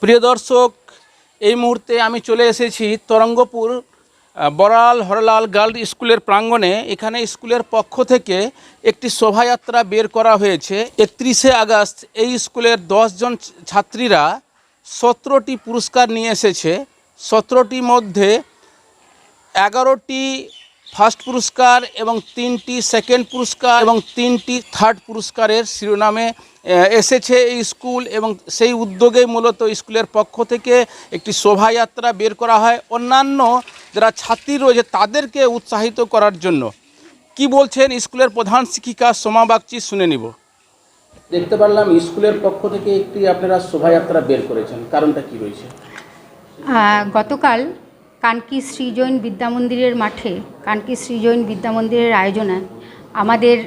প্রিয় দর্শক, এই মুহূর্তে আমি চলে এসেছি তরঙ্গপুর বড়াল হরলাল গার্লস স্কুলের প্রাঙ্গণে। এখানে স্কুলের পক্ষ থেকে একটি শোভাযাত্রা বের করা হয়েছে। 31শে আগস্ট এই স্কুলের 10 জন ছাত্রীরা 17টি পুরস্কার নিয়ে এসেছে। 17টির মধ্যে 11টি ফার্স্ট পুরস্কার এবং 3টি সেকেন্ড পুরস্কার এবং 3টি থার্ড পুরস্কারের শিরোনামে এসেছে এই স্কুল। এবং সেই উদ্যোগে মূলত স্কুলের পক্ষ থেকে একটি শোভাযাত্রা বের করা হয় অন্যান্য যারা ছাত্রী রয়েছে তাদেরকে উৎসাহিত করার জন্য। কি বলছেন স্কুলের প্রধান শিক্ষিকা সোমা বাগচি, শুনে নিব। দেখতে পারলাম স্কুলের পক্ষ থেকে একটি আপনারা শোভাযাত্রা বের করেছেন, কারণটা কি রয়েছে? গতকাল কানকি শ্রী জৈন বিদ্যামন্দিরের মাঠে কানকি শ্রী জৈন বিদ্যামন্দিরের আয়োজনে আমাদের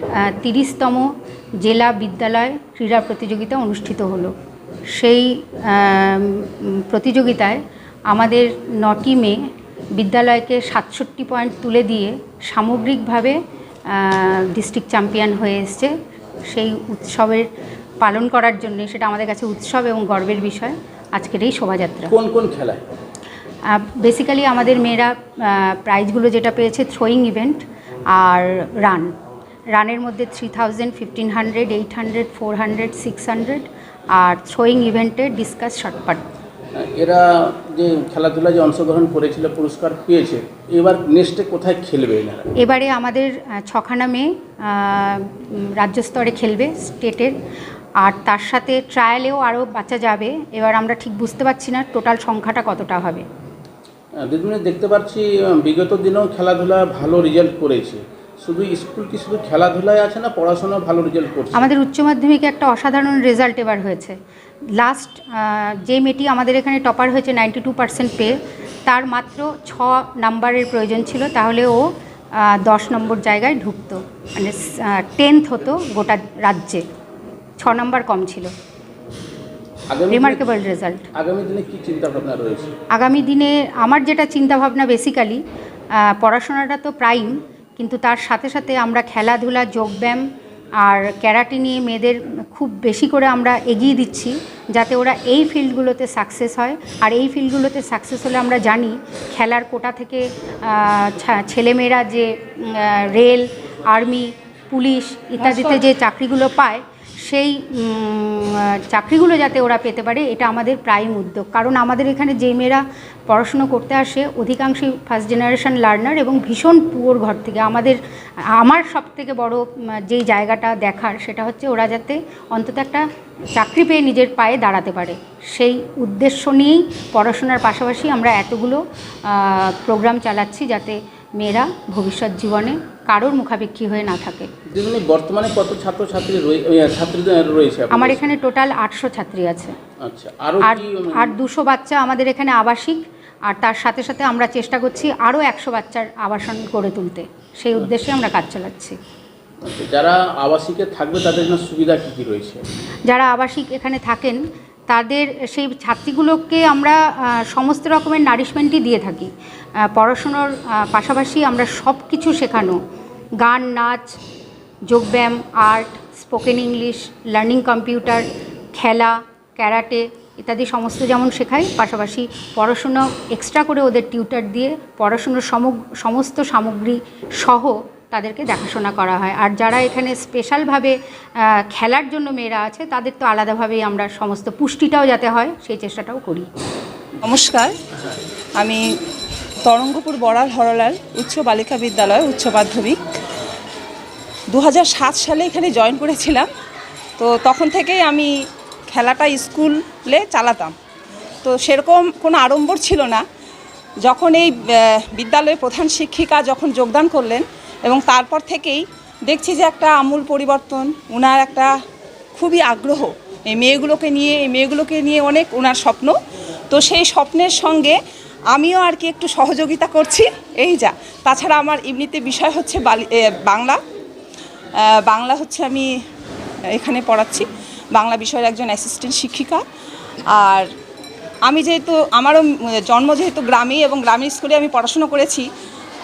30তম জেলা বিদ্যালয় ক্রীড়া প্রতিযোগিতা অনুষ্ঠিত হলো। সেই প্রতিযোগিতায় আমাদের 9টি মেয়ে বিদ্যালয়কে 67 পয়েন্ট তুলে দিয়ে সামগ্রিকভাবে ডিস্ট্রিক্ট চ্যাম্পিয়ন হয়ে এসছে। সেই উৎসবের পালন করার জন্য সেটা আমাদের কাছে উৎসব এবং গর্বের বিষয় আজকের এই শোভাযাত্রা। কোন কোন খেলায়? বেসিক্যালি আমাদের মেয়েরা প্রাইজগুলো যেটা পেয়েছে থ্রোয়িং ইভেন্ট আর রানের মধ্যে 3000, 1500, 800, 400, 600 আর থ্রোয়িং ইভেন্টে ডিসকাস শটপাট। এরা যে খেলাধুলায় যে অংশগ্রহণ করেছিল পুরস্কার পেয়েছে, এবার নেক্সটে কোথায় খেলবে এনারা? এবারে আমাদের 6খানা মেয়ে রাজ্য স্তরে খেলবে, স্টেটের। আর তার সাথে ট্রায়ালেও আরও বাচ্চা যাবে। এবার আমরা ঠিক বুঝতে পারছি না টোটাল সংখ্যাটা কতটা হবে। দিদিমণি, দেখতে পাচ্ছি বিগত দিনেও খেলাধুলা ভালো রেজাল্ট করেছে। শুধু স্কুল কি শুধু খেলাধুলায় আছে না পড়াশোনাও ভালো রেজাল্ট করছে? আমাদের উচ্চ মাধ্যমিকে একটা অসাধারণ রেজাল্ট এবার হয়েছে। লাস্ট যে মেয়েটি আমাদের এখানে টপার হয়েছে 92% পেয়ে, তার মাত্র 6 নাম্বারের প্রয়োজন ছিল, তাহলে ও 10 নম্বর জায়গায় ঢুকতো, মানে 10th হতো গোটা রাজ্যে। 6 নাম্বার কম ছিল। Remarkable result. আগামী দিনে কি চিন্তা ভাবনা রয়েছে? আগামী দিনে আমার যেটা চিন্তা ভাবনা, বেসিক্যালি পড়াশোনাটা তো প্রাইম, কিন্তু তার সাথে সাথে আমরা খেলাধুলা, যোগব্যায়াম আর ক্যারাটে নিয়ে মেয়েদের খুব বেশি করে আমরা এগিয়ে দিচ্ছি, যাতে ওরা এই ফিল্ডগুলোতে সাকসেস হয়। আর এই ফিল্ডগুলোতে সাকসেস হলে আমরা জানি খেলার কোটা থেকে ছেলেমেয়েরা যে রেল, আর্মি, পুলিশ ইত্যাদিতে যে চাকরিগুলো পায়, সেই চাকরিগুলো যাতে ওরা পেতে পারে, এটা আমাদের প্রাইম উদ্যোগ। কারণ আমাদের এখানে যে মেয়েরা পড়াশুনো করতে আসে অধিকাংশই ফার্স্ট জেনারেশন লার্নার এবং ভীষণ পুয়োর ঘর থেকে। আমার সব থেকে বড় যেই জায়গাটা দেখার, সেটা হচ্ছে ওরা যাতে অন্তত একটা চাকরি পেয়ে নিজের পায়ে দাঁড়াতে পারে। সেই উদ্দেশ্য নিয়েই পড়াশোনার পাশাপাশি আমরা এতগুলো প্রোগ্রাম চালাচ্ছি, যাতে মেয়েরা ভবিষ্যৎ জীবনে কারোর মুখাপেক্ষী হয়ে না থাকে। বর্তমানে কত ছাত্রছাত্রী রয়েছে? আমার এখানে টোটাল 800 ছাত্রী আছে। আচ্ছা, আর 200 বাচ্চা আমাদের এখানে আবাসিক। আর তার সাথে সাথে আমরা চেষ্টা করছি আরও 100 বাচ্চার আবাসন গড়ে তুলতে। সেই উদ্দেশ্যে আমরা কাজ চালাচ্ছি। যারা আবাসিকে থাকবে তাদের জন্য সুবিধা কী কী রয়েছে? যারা আবাসিক এখানে থাকেন তাদের সেই ছাত্রীগুলোকে আমরা সমস্ত রকমের নারিশমেন্টই দিয়ে থাকি। পড়াশুনোর পাশাপাশি আমরা সব কিছু শেখানো, গান, নাচ, যোগব্যায়াম, art, spoken English, learning computer, খেলা, ক্যারাটে ইত্যাদি সমস্ত যেমন শেখাই, পাশাপাশি পড়াশুনো এক্সট্রা করে ওদের টিউটার দিয়ে পড়াশুনোর সমস্ত সামগ্রী সহ তাদেরকে দেখাশোনা করা হয়। আর যারা এখানে স্পেশালভাবে খেলার জন্য মেয়েরা আছে, তাদের তো আলাদাভাবেই আমরা সমস্ত পুষ্টিটাও যাতে হয় সেই চেষ্টাটাও করি। নমস্কার, আমি তরঙ্গপুর বড়াল হরলাল উচ্চ বালিকা বিদ্যালয় উচ্চ মাধ্যমিক 2007 সালে এখানে জয়েন করেছিলাম। তো তখন থেকেই আমি খেলাটা স্কুলে চালাতাম। তো সেরকম কোনো আড়ম্বর ছিল না। যখন এই বিদ্যালয়ের প্রধান শিক্ষিকা যখন যোগদান করলেন, এবং তারপর থেকেই দেখছি যে একটা আমূল পরিবর্তন। ওনার একটা খুবই আগ্রহ এই মেয়েগুলোকে নিয়ে অনেক ওনার স্বপ্ন। তো সেই স্বপ্নের সঙ্গে আমিও আর কি একটু সহযোগিতা করছি, এই যা। তাছাড়া আমার এমনিতে বিষয় হচ্ছে বাংলা হচ্ছে আমি এখানে পড়াচ্ছি, বাংলা বিষয়ের একজন অ্যাসিস্ট্যান্ট শিক্ষিকা। আর আমি যেহেতু আমারও জন্ম যেহেতু গ্রামে এবং গ্রামের স্কুলে আমি পড়াশুনো করেছি,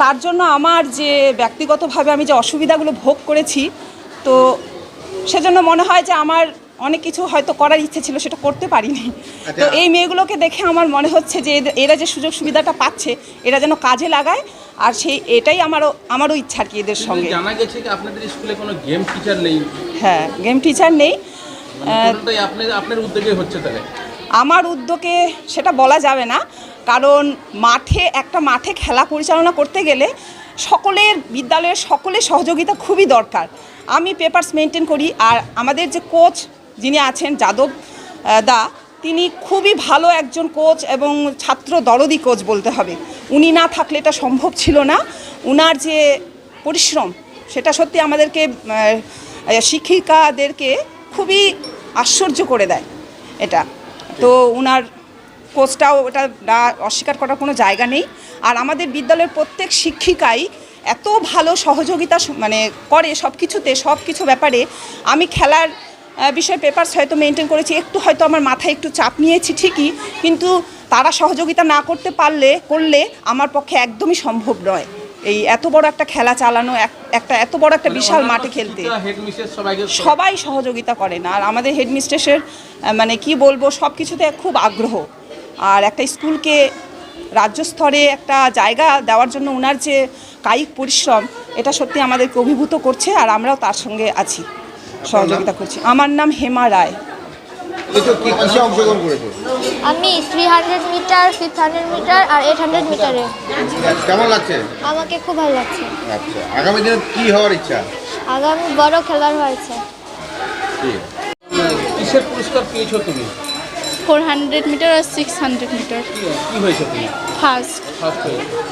তার জন্য আমার যে ব্যক্তিগতভাবে আমি যে অসুবিধাগুলো ভোগ করেছি, তো সেজন্য মনে হয় যে আমার অনেক কিছু হয়তো করার ইচ্ছে ছিল, সেটা করতে পারিনি। তো এই মেয়েগুলোকে দেখে আমার মনে হচ্ছে যে এরা যে সুযোগ সুবিধাটা পাচ্ছে এরা যেন কাজে লাগায়, আর এটাই আমারও ইচ্ছা আর কি এদের সঙ্গে। জানা গেছে যে আপনাদের স্কুলে কোনো গেম টিচার নেই। হ্যাঁ, গেম টিচার নেই। আপনার উদ্যোগে হচ্ছে তাহলে? আমার উদ্যোগে সেটা বলা যাবে না, কারণ একটা মাঠে খেলা পরিচালনা করতে গেলে বিদ্যালয়ের সকলের সহযোগিতা খুবই দরকার। আমি পেপারস মেনটেন করি, আর আমাদের যে কোচ যিনি আছেন যাদব দা, তিনি খুবই ভালো একজন কোচ এবং ছাত্র দরদি কোচ বলতে হবে। উনি না থাকলে এটা সম্ভব ছিল না। উনার যে পরিশ্রম সেটা সত্যি আমাদেরকে শিক্ষিকাদেরকে খুবই আশ্চর্য করে দেয় এটা। তো উনার কোচটাও ওটা অস্বীকার করার কোনো জায়গা নেই। আর আমাদের বিদ্যালয়ের প্রত্যেক শিক্ষিকাই এত ভালো সহযোগিতা করে সব কিছু ব্যাপারে। আমি খেলার বিষয়ে পেপারস হয়তো মেনটেন করেছি, হয়তো আমার মাথায় একটু চাপ নিয়েছি ঠিকই, কিন্তু তারা সহযোগিতা না করলে আমার পক্ষে একদমই সম্ভব নয় এই এত বড় একটা খেলা চালানো, এত বড় একটা বিশাল মাঠে খেলতে। সবাই সহযোগিতা করেন, আর আমাদের হেডমিস্ট্রেসের কি বলবো, সব কিছুতে খুব আগ্রহ। আর একটা স্কুলকে রাজ্য স্তরে একটা জায়গা দেওয়ার জন্য ওনার যে কায়িক পরিশ্রম, এটা সত্যি আমাদেরকে অভিভূত করছে, আর আমরাও তার সঙ্গে আছি, সহযোগিতা করছি। আমার নাম হেমা রায়। আমি 300 মিটার, 500 মিটার আর 800 মিটারে। কেমন লাগছে? আমাকে খুব ভালো লাগছে। আচ্ছা, আগামী দিনে কি হওয়ার ইচ্ছা? আগামী বড় খেলার হয়েছে। কিসের পুরস্কার পেয়েছো তুমি? 400 মিটার আর 600 মিটার। কি হয়েছে তুমি? ফার্স্ট।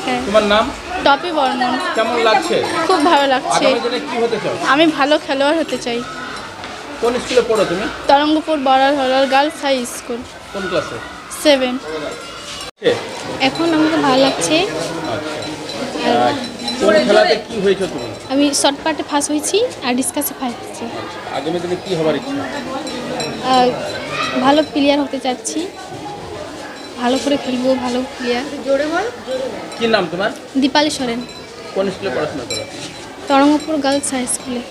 হ্যাঁ। তোমার নাম? টপি বর্মন। কেমন লাগছে? খুব ভালো লাগছে। আগামী দিনে কি হতে চাও? আমি ভালো খেলোয়াড় হতে চাই। কোন স্কুলে পড়ো তুমি? তরঙ্গপুর বড়াল হলাল গার্লস হাই স্কুল। কোন ক্লাসে? 7। এখন আমাকে ভালো লাগছে। কোন খেলাতে কি হয়েছে তুমি? আমি শর্ট পার্টে ফার্স্ট হয়েছি আর ডিসকাসে ফার্স্ট হয়েছি। আগামী দিনে কি হবার ইচ্ছা? ভালো প্লেয়ার হতে চাচ্ছি, ভালো করে খেলবো, ভালো প্লেয়ার। জোরে বল। কি নাম তোমার? দীপালি সরেন। কোন স্কুলে পড়াশোনা করো? তরঙ্গপুর গার্লস হাই স্কুলে।